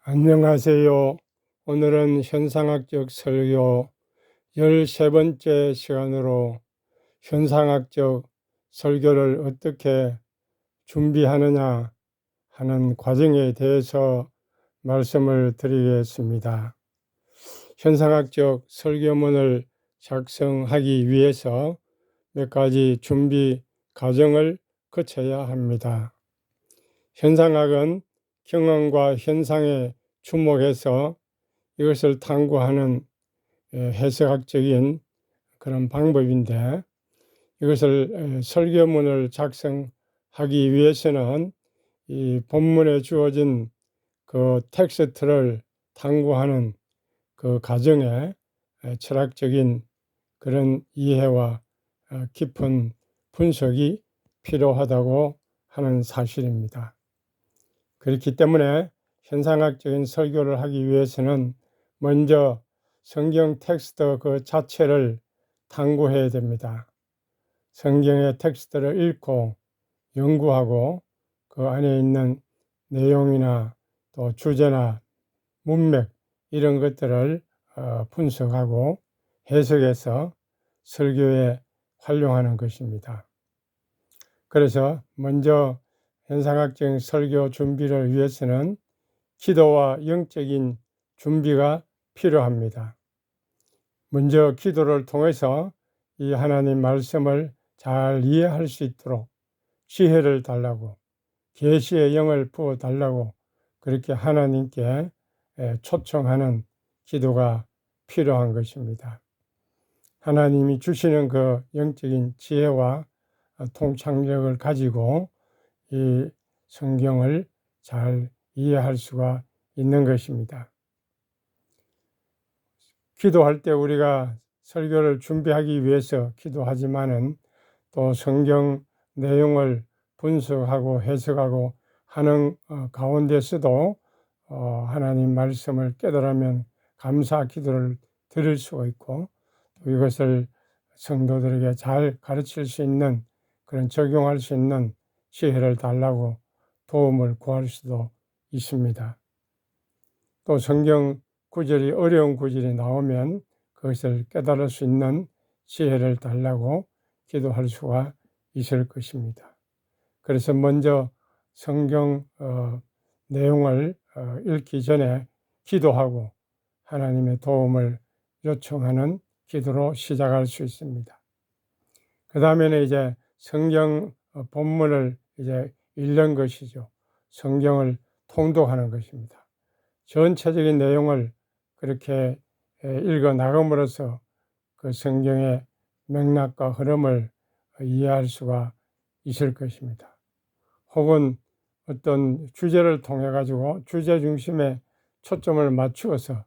안녕하세요. 오늘은 현상학적 설교 13번째 시간으로 현상학적 설교를 어떻게 준비하느냐 하는 과정에 대해서 말씀을 드리겠습니다. 현상학적 설교문을 작성하기 위해서 몇 가지 준비 과정을 거쳐야 합니다. 현상학은 경험과 현상에 주목해서 이것을 탐구하는 해석학적인 그런 방법인데, 이것을 설교문을 작성하기 위해서는 이 본문에 주어진 그 텍스트를 탐구하는 그 과정에 철학적인 그런 이해와 깊은 분석이 필요하다고 하는 사실입니다. 그렇기 때문에 현상학적인 설교를 하기 위해서는 먼저 성경 텍스트 그 자체를 탐구해야 됩니다. 성경의 텍스트를 읽고 연구하고 그 안에 있는 내용이나 또 주제나 문맥 이런 것들을 분석하고 해석해서 설교에 활용하는 것입니다. 그래서 먼저 현상학적인 설교 준비를 위해서는 기도와 영적인 준비가 필요합니다. 먼저 기도를 통해서 이 하나님 말씀을 잘 이해할 수 있도록 지혜를 달라고, 계시의 영을 부어 달라고 그렇게 하나님께 초청하는 기도가 필요한 것입니다. 하나님이 주시는 그 영적인 지혜와 통찰력을 가지고 이 성경을 잘 이해할 수가 있는 것입니다. 기도할 때 우리가 설교를 준비하기 위해서 기도하지만은 또 성경 내용을 분석하고 해석하고 하는 가운데서도 하나님 말씀을 깨달으면 감사 기도를 드릴 수가 있고, 또 이것을 성도들에게 잘 가르칠 수 있는 그런 적용할 수 있는 지혜를 달라고 도움을 구할 수도 있습니다. 또 성경 구절이 어려운 구절이 나오면 그것을 깨달을 수 있는 지혜를 달라고 기도할 수가 있을 것입니다. 그래서 먼저 성경 내용을 읽기 전에 기도하고 하나님의 도움을 요청하는 기도로 시작할 수 있습니다. 그 다음에는 이제 성경 본문을 이제 읽는 것이죠. 성경을 통독하는 것입니다. 전체적인 내용을 그렇게 읽어 나감으로써 그 성경의 맥락과 흐름을 이해할 수가 있을 것입니다. 혹은 어떤 주제를 통해 가지고 주제 중심에 초점을 맞추어서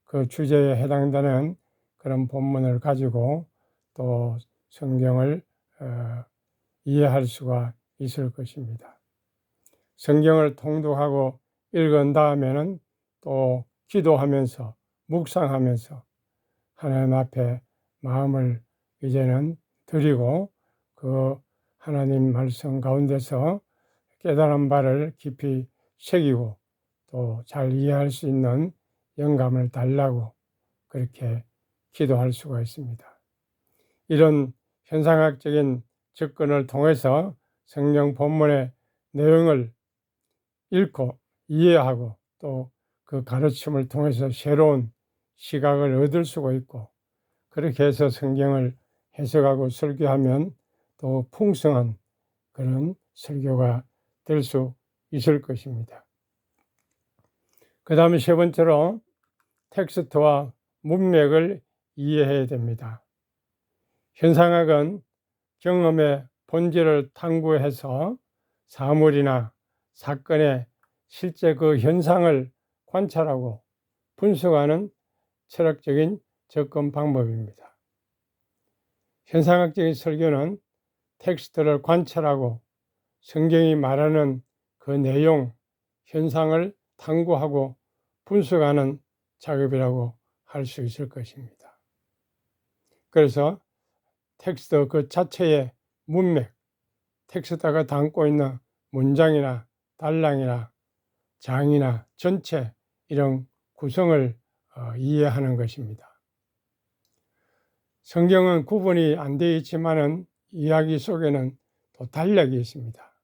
그 주제에 해당되는 그런 본문을 가지고 또 성경을 이해할 수가 있을 것입니다. 성경을 통독하고 읽은 다음에는 또 기도하면서 묵상하면서 하나님 앞에 마음을 이제는 드리고 그 하나님 말씀 가운데서 깨달은 바를 깊이 새기고 또 잘 이해할 수 있는 영감을 달라고 그렇게 기도할 수가 있습니다. 이런 현상학적인 접근을 통해서 성경 본문의 내용을 읽고 이해하고 또 그 가르침을 통해서 새로운 시각을 얻을 수가 있고, 그렇게 해서 성경을 해석하고 설교하면 또 풍성한 그런 설교가 될 수 있을 것입니다. 그 다음에 세 번째로 텍스트와 문맥을 이해해야 됩니다. 현상학은 경험의 본질을 탐구해서 사물이나 사건의 실제 그 현상을 관찰하고 분석하는 철학적인 접근 방법입니다. 현상학적인 설교는 텍스트를 관찰하고 성경이 말하는 그 내용, 현상을 탐구하고 분석하는 작업이라고 할 수 있을 것입니다. 그래서 텍스트 그 자체의 문맥, 텍스트가 담고 있는 문장이나 단락이나 장이나 전체 이런 구성을 이해하는 것입니다. 성경은 구분이 안 되어 있지만은 이야기 속에는 또 단락이 있습니다.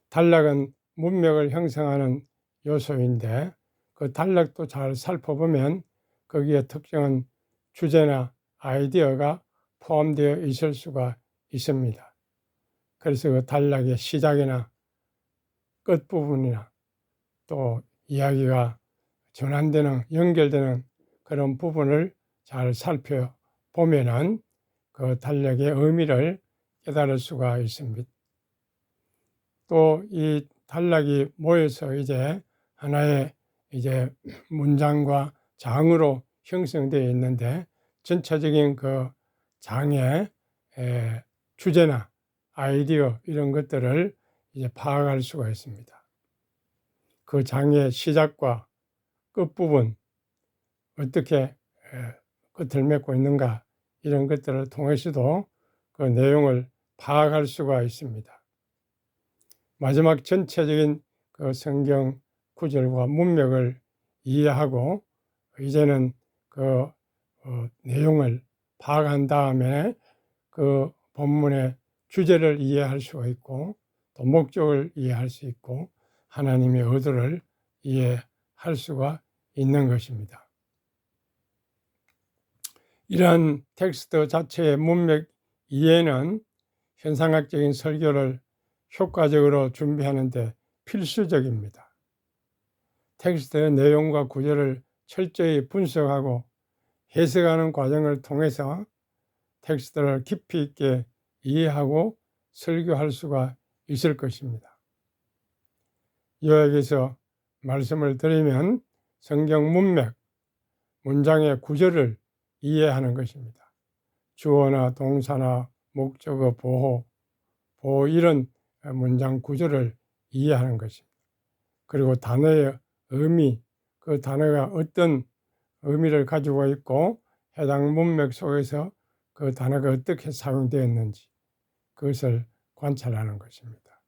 단락은 문맥을 형성하는 요소인데 그 단락도 잘 살펴보면 거기에 특정한 주제나 아이디어가 포함되어 있을 수가 있습니다. 그래서 그 단락의 시작이나 끝부분이나 또 이야기가 전환되는, 연결되는 그런 부분을 잘 살펴보면은 그 단락의 의미를 깨달을 수가 있습니다. 또 이 단락이 모여서 이제 하나의 문장과 장으로 형성되어 있는데 전체적인 그 장의 주제나 아이디어 이런 것들을 이제 파악할 수가 있습니다. 그 장의 시작과 끝부분 어떻게 끝을 맺고 있는가 이런 것들을 통해서도 그 내용을 파악할 수가 있습니다. 마지막 전체적인 그 성경 구절과 문맥을 이해하고 이제는 그 내용을 파악한 다음에 그 본문의 주제를 이해할 수가 있고 또 목적을 이해할 수 있고 하나님의 의도를 이해할 수가 있는 것입니다. 이러한 텍스트 자체의 문맥 이해는 현상학적인 설교를 효과적으로 준비하는 데 필수적입니다. 텍스트의 내용과 구절을 철저히 분석하고 해석하는 과정을 통해서 텍스트를 깊이 있게 이해하고 설교할 수가 있을 것입니다. 요약해서 말씀을 드리면 성경 문맥, 문장의 구절을 이해하는 것입니다. 주어나 동사나 목적어, 보호 이런 문장 구조를 이해하는 것입니다. 그리고 단어의 의미, 그 단어가 어떤 의미를 가지고 있고 해당 문맥 속에서 그 단어가 어떻게 사용되었는지 그것을 관찰하는 것입니다.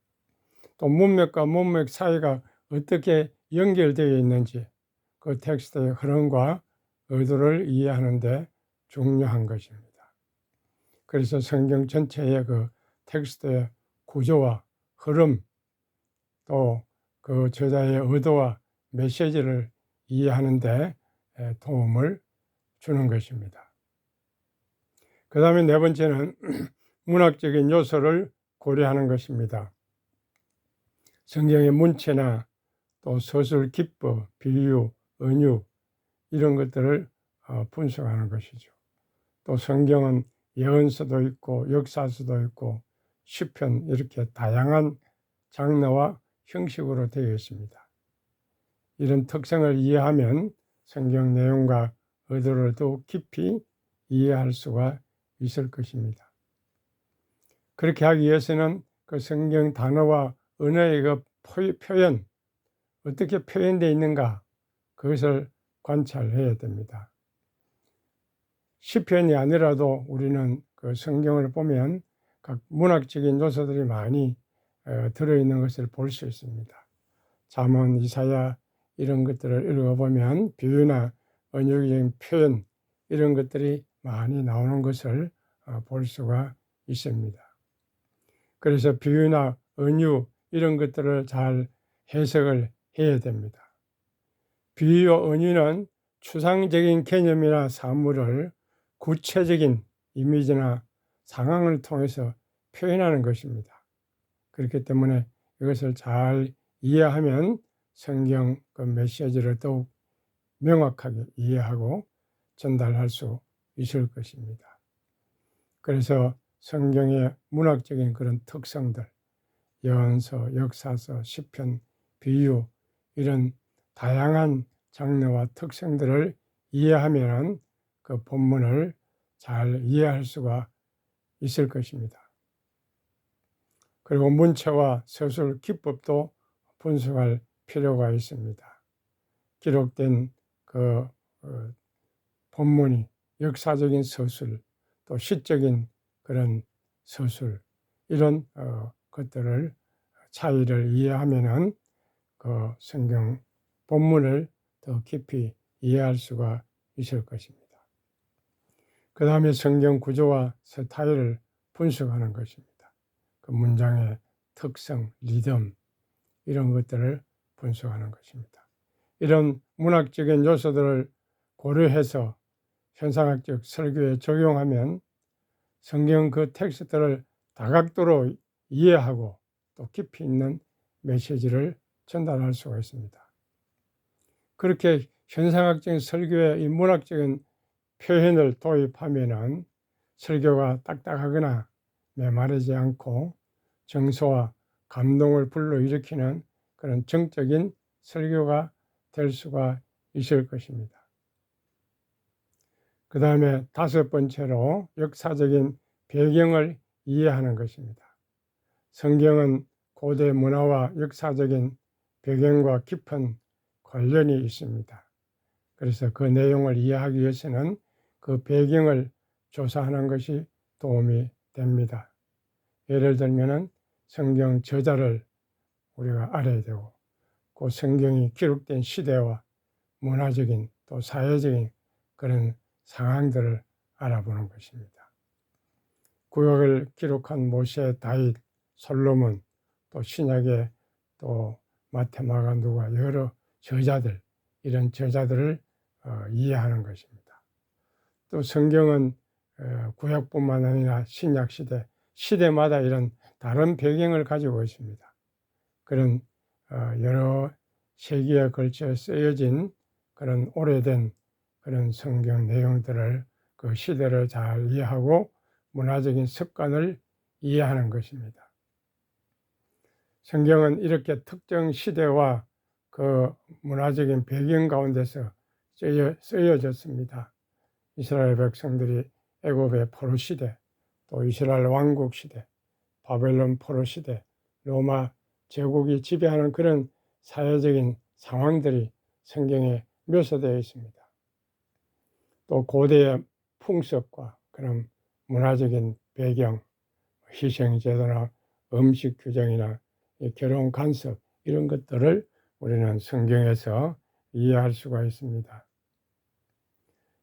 또 문맥과 문맥 사이가 어떻게 연결되어 있는지 그 텍스트의 흐름과 의도를 이해하는 데 중요한 것입니다. 그래서 성경 전체의 그 텍스트의 구조와 흐름 또 그 저자의 의도와 메시지를 이해하는 데 도움을 주는 것입니다. 그 다음에 네 번째는 문학적인 요소를 고려하는 것입니다. 성경의 문체나 또 서술 기법, 비유, 은유 이런 것들을 분석하는 것이죠. 또 성경은 예언서도 있고 역사서도 있고 시편 이렇게 다양한 장르와 형식으로 되어 있습니다. 이런 특성을 이해하면 성경 내용과 의도를 더욱 깊이 이해할 수가 있을 것입니다. 그렇게 하기 위해서는 그 성경 단어와 언어의 그 표현, 어떻게 표현되어 있는가 그것을 관찰해야 됩니다. 시편이 아니라도 우리는 그 성경을 보면 각 문학적인 요소들이 많이 들어있는 것을 볼 수 있습니다. 잠언, 이사야 이런 것들을 읽어보면 비유나 언어적인 표현 이런 것들이 많이 나오는 것을 볼 수가 있습니다. 그래서 비유나 은유 이런 것들을 잘 해석을 해야 됩니다. 비유와 은유는 추상적인 개념이나 사물을 구체적인 이미지나 상황을 통해서 표현하는 것입니다. 그렇기 때문에 이것을 잘 이해하면 성경 그 메시지를 더욱 명확하게 이해하고 전달할 수 있을 것입니다. 그래서 성경의 문학적인 그런 특성들, 예언서, 역사서, 시편, 비유 이런 다양한 장르와 특성들을 이해하면 그 본문을 잘 이해할 수가 있을 것입니다. 그리고 문체와 서술 기법도 분석할 필요가 있습니다. 기록된 그 본문이 역사적인 서술, 또 시적인 그런 서술 이런 것들을 차이를 이해하면은 그 성경 본문을 더 깊이 이해할 수가 있을 것입니다. 그 다음에 성경 구조와 스타일을 분석하는 것입니다. 그 문장의 특성, 리듬 이런 것들을 분석하는 것입니다. 이런 문학적인 요소들을 고려해서 현상학적 설교에 적용하면 성경 그 텍스트를 다각도로 이해하고 또 깊이 있는 메시지를 전달할 수가 있습니다. 그렇게 현상학적인 설교에 이 문학적인 표현을 도입하면은 설교가 딱딱하거나 메마르지 않고 정서와 감동을 불러일으키는 그런 정적인 설교가 될 수가 있을 것입니다. 그 다음에 다섯 번째로 역사적인 배경을 이해하는 것입니다. 성경은 고대 문화와 역사적인 배경과 깊은 관련이 있습니다. 그래서 그 내용을 이해하기 위해서는 그 배경을 조사하는 것이 도움이 됩니다. 예를 들면 성경 저자를 우리가 알아야 되고 그 성경이 기록된 시대와 문화적인 또 사회적인 그런 상황들을 알아보는 것입니다. 구약을 기록한 모세, 다윗, 솔로몬, 또 신약의 또 마태, 마가, 누가 여러 저자들, 이런 저자들을 이해하는 것입니다. 또 성경은 구약뿐만 아니라 신약 시대마다 이런 다른 배경을 가지고 있습니다. 그런 여러 세기에 걸쳐 쓰여진 그런 오래된 그런 성경 내용들을 그 시대를 잘 이해하고 문화적인 습관을 이해하는 것입니다. 성경은 이렇게 특정 시대와 그 문화적인 배경 가운데서 쓰여졌습니다. 이스라엘 백성들이 애굽의 포로 시대, 또 이스라엘 왕국 시대, 바벨론 포로 시대, 로마 제국이 지배하는 그런 사회적인 상황들이 성경에 묘사되어 있습니다. 또 고대의 풍습과 그런 문화적인 배경, 희생제도나 음식 규정이나 결혼 간섭 이런 것들을 우리는 성경에서 이해할 수가 있습니다.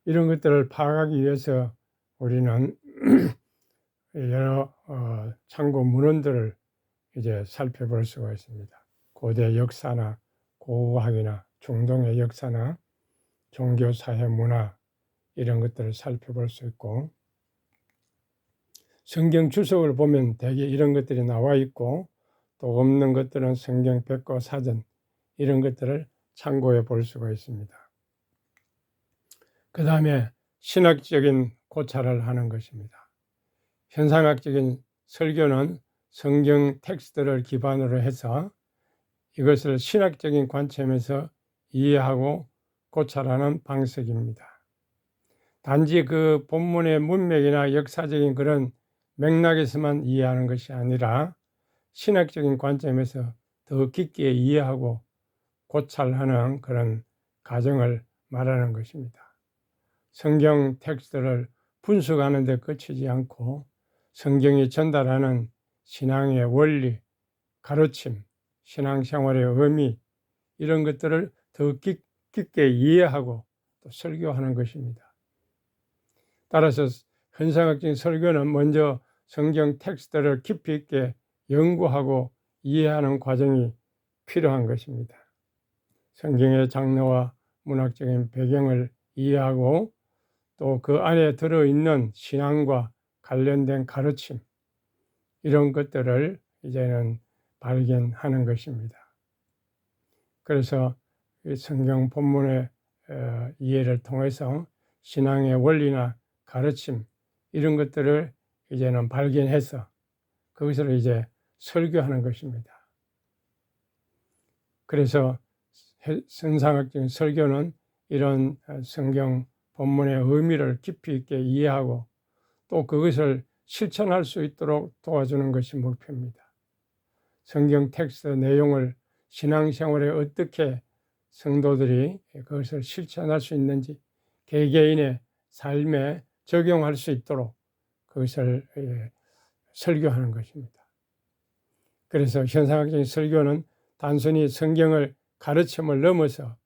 이런 것들을 파악하기 위해서 우리는 여러 참고 문헌들을 이제 살펴볼 수가 있습니다. 고대 역사나 고고학이나 중동의 역사나 종교, 사회, 문화 이런 것들을 살펴볼 수 있고 성경 주석을 보면 대개 이런 것들이 나와 있고 또 없는 것들은 성경 백과 사전 이런 것들을 참고해 볼 수가 있습니다. 그 다음에 신학적인 고찰을 하는 것입니다. 현상학적인 설교는 성경 텍스트를 기반으로 해서 이것을 신학적인 관점에서 이해하고 고찰하는 방식입니다. 단지 그 본문의 문맥이나 역사적인 그런 맥락에서만 이해하는 것이 아니라 신학적인 관점에서 더 깊게 이해하고 고찰하는 그런 과정을 말하는 것입니다. 성경 텍스트를 분석하는 데 그치지 않고 성경이 전달하는 신앙의 원리, 가르침, 신앙생활의 의미 이런 것들을 더 깊게 이해하고 또 설교하는 것입니다. 따라서 현상학적인 설교는 먼저 성경 텍스트를 깊이 있게 연구하고 이해하는 과정이 필요한 것입니다. 성경의 장르와 문학적인 배경을 이해하고 또 그 안에 들어있는 신앙과 관련된 가르침 이런 것들을 이제는 발견하는 것입니다. 그래서 이 성경 본문의 이해를 통해서 신앙의 원리나 가르침 이런 것들을 이제는 발견해서 그것을 이제 설교하는 것입니다. 그래서 현상학적인 설교는 이런 성경 본문의 의미를 깊이 있게 이해하고 또 그것을 실천할 수 있도록 도와주는 것이 목표입니다. 성경 텍스트 내용을 신앙생활에 어떻게 성도들이 그것을 실천할 수 있는지 개개인의 삶에 적용할 수 있도록 그것을 설교하는 것입니다. 그래서 현상학적인 설교는 단순히 성경을 가르침을 넘어서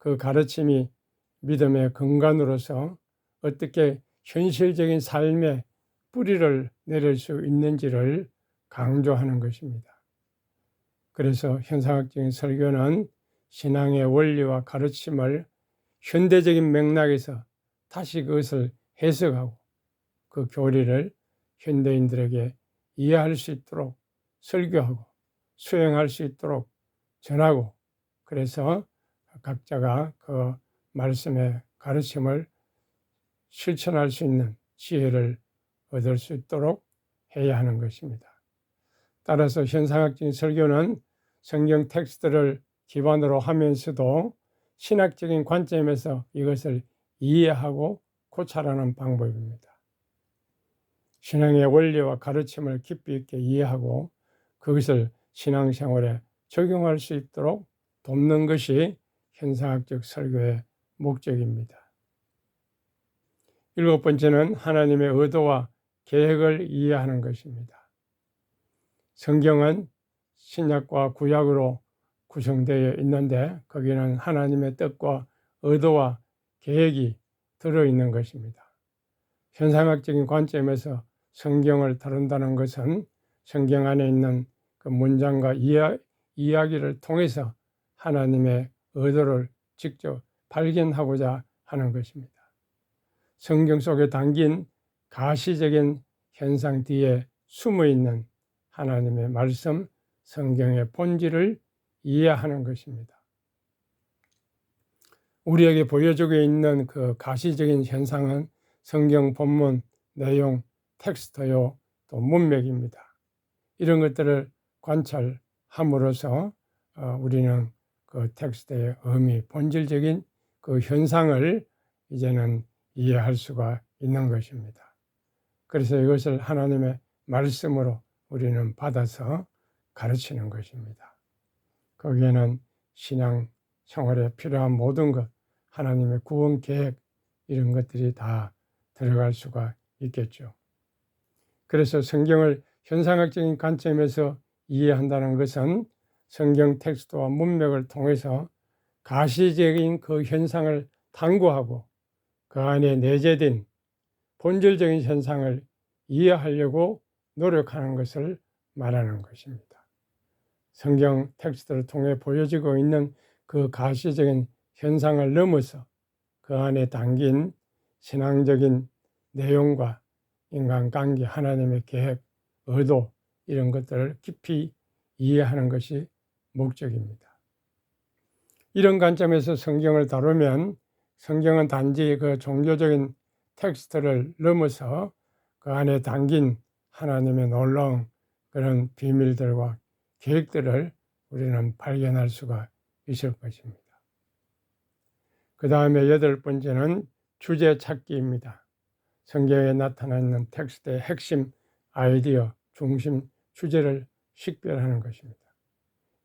그 가르침이 믿음의 근간으로서 어떻게 현실적인 삶에 뿌리를 내릴 수 있는지를 강조하는 것입니다. 그래서 현상학적인 설교는 신앙의 원리와 가르침을 현대적인 맥락에서 다시 그것을 해석하고 그 교리를 현대인들에게 이해할 수 있도록 설교하고 수행할 수 있도록 전하고, 그래서 각자가 그 말씀의 가르침을 실천할 수 있는 지혜를 얻을 수 있도록 해야 하는 것입니다. 따라서 현상학적인 설교는 성경 텍스트를 기반으로 하면서도 신학적인 관점에서 이것을 이해하고 고찰하는 방법입니다. 신앙의 원리와 가르침을 깊이 있게 이해하고 그것을 신앙생활에 적용할 수 있도록 돕는 것이 현상학적 설교의 목적입니다. 7번째는 하나님의 의도와 계획을 이해하는 것입니다. 성경은 신약과 구약으로 구성되어 있는데 거기는 하나님의 뜻과 의도와 계획이 들어있는 것입니다. 현상학적인 관점에서 성경을 다룬다는 것은 성경 안에 있는 그 문장과 이야기를 통해서 하나님의 의도를 직접 발견하고자 하는 것입니다. 성경 속에 담긴 가시적인 현상 뒤에 숨어 있는 하나님의 말씀, 성경의 본질을 이해하는 것입니다. 우리에게 보여주고 있는 그 가시적인 현상은 성경 본문, 내용, 텍스트요, 또 문맥입니다. 이런 것들을 관찰함으로써 우리는 그 텍스트의 의미, 본질적인 그 현상을 이제는 이해할 수가 있는 것입니다. 그래서 이것을 하나님의 말씀으로 우리는 받아서 가르치는 것입니다. 거기에는 신앙 생활에 필요한 모든 것, 하나님의 구원 계획, 이런 것들이 다 들어갈 수가 있겠죠. 그래서 성경을 현상학적인 관점에서 이해한다는 것은 성경 텍스트와 문맥을 통해서 가시적인 그 현상을 탐구하고 그 안에 내재된 본질적인 현상을 이해하려고 노력하는 것을 말하는 것입니다. 성경 텍스트를 통해 보여지고 있는 그 가시적인 현상을 넘어서 그 안에 담긴 신앙적인 내용과 인간관계, 하나님의 계획, 의도, 이런 것들을 깊이 이해하는 것이 목적입니다. 이런 관점에서 성경을 다루면 성경은 단지 그 종교적인 텍스트를 넘어서 그 안에 담긴 하나님의 놀라운 그런 비밀들과 계획들을 우리는 발견할 수가 있을 것입니다. 그 다음에 8번째는 주제 찾기입니다. 성경에 나타나 있는 텍스트의 핵심 아이디어, 중심 주제를 식별하는 것입니다.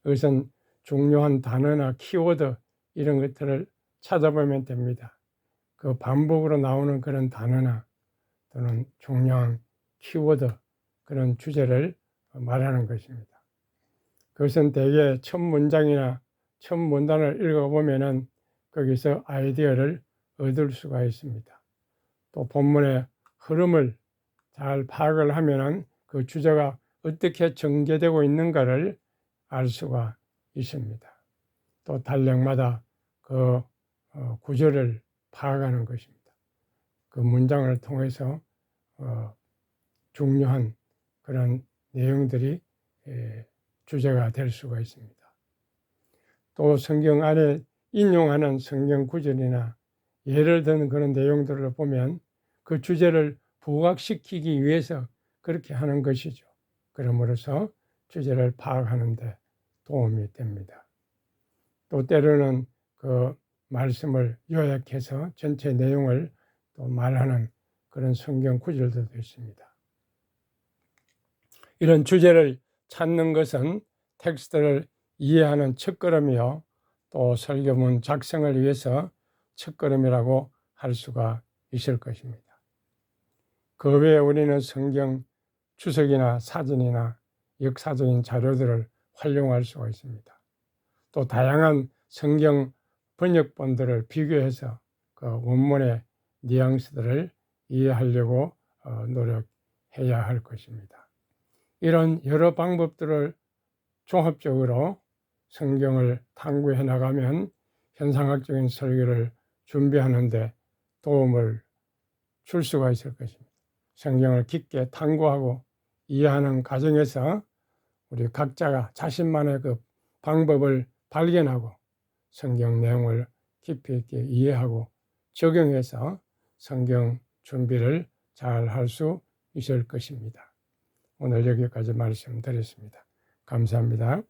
이것은 중요한 단어나 키워드 이런 것들을 찾아보면 됩니다. 그 반복으로 나오는 그런 단어나 또는 중요한 키워드, 그런 주제를 말하는 것입니다. 그것은 대개 첫 문장이나 첫 문단을 읽어보면은 거기서 아이디어를 얻을 수가 있습니다. 또 본문의 흐름을 잘 파악을 하면은 그 주제가 어떻게 전개되고 있는가를 알 수가 있습니다. 또 단락마다 그 구조를 파악하는 것입니다. 그 문장을 통해서 중요한 그런 내용들이 주제가 될 수가 있습니다. 또 성경 안에 인용하는 성경 구절이나 예를 드는 그런 내용들을 보면 그 주제를 부각시키기 위해서 그렇게 하는 것이죠. 그러므로서 주제를 파악하는 데 도움이 됩니다. 또 때로는 그 말씀을 요약해서 전체 내용을 또 말하는 그런 성경 구절들도 있습니다. 이런 주제를 찾는 것은 텍스트를 이해하는 첫걸음이요, 또 설교문 작성을 위해서 첫걸음이라고 할 수가 있을 것입니다. 그 외에 우리는 성경 주석이나 사진이나 역사적인 자료들을 활용할 수가 있습니다. 또 다양한 성경 번역본들을 비교해서 그 원문의 뉘앙스들을 이해하려고 노력해야 할 것입니다. 이런 여러 방법들을 종합적으로 성경을 탐구해 나가면 현상학적인 설교를 준비하는 데 도움을 줄 수가 있을 것입니다. 성경을 깊게 탐구하고 이해하는 과정에서 우리 각자가 자신만의 그 방법을 발견하고 성경 내용을 깊이 있게 이해하고 적용해서 성경 준비를 잘 할 수 있을 것입니다. 오늘 여기까지 말씀드렸습니다. 감사합니다.